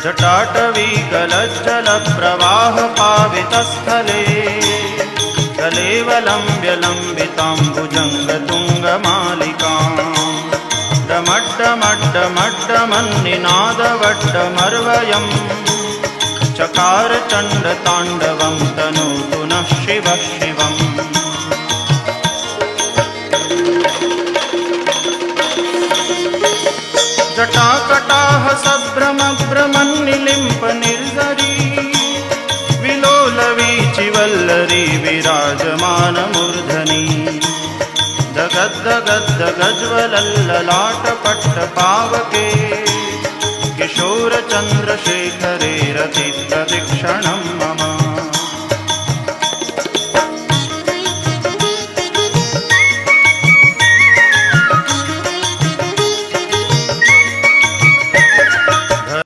जटाटवीगलज्जलप्रवाहपावितस्थले कलेवलम्ब्य लम्बिताम्बुजङ्गतुङ्गमालिकाम् डमड्डमड्डमड्डमन्निनादवड्डमर्वयम् चकार चण्डताण्डवं तनोतु नः शिवः शिवम्। जटाकटाह सभ्रमभ्रमन्निलिम्प निर्झरी विलोलवीचिवल्लरी विराजमानमूर्धनि दगद्दगद्दगज्वलल्ललाटपट्टपावके किशोरचन्द्रशेखरे रतिप्रदीक्षणम्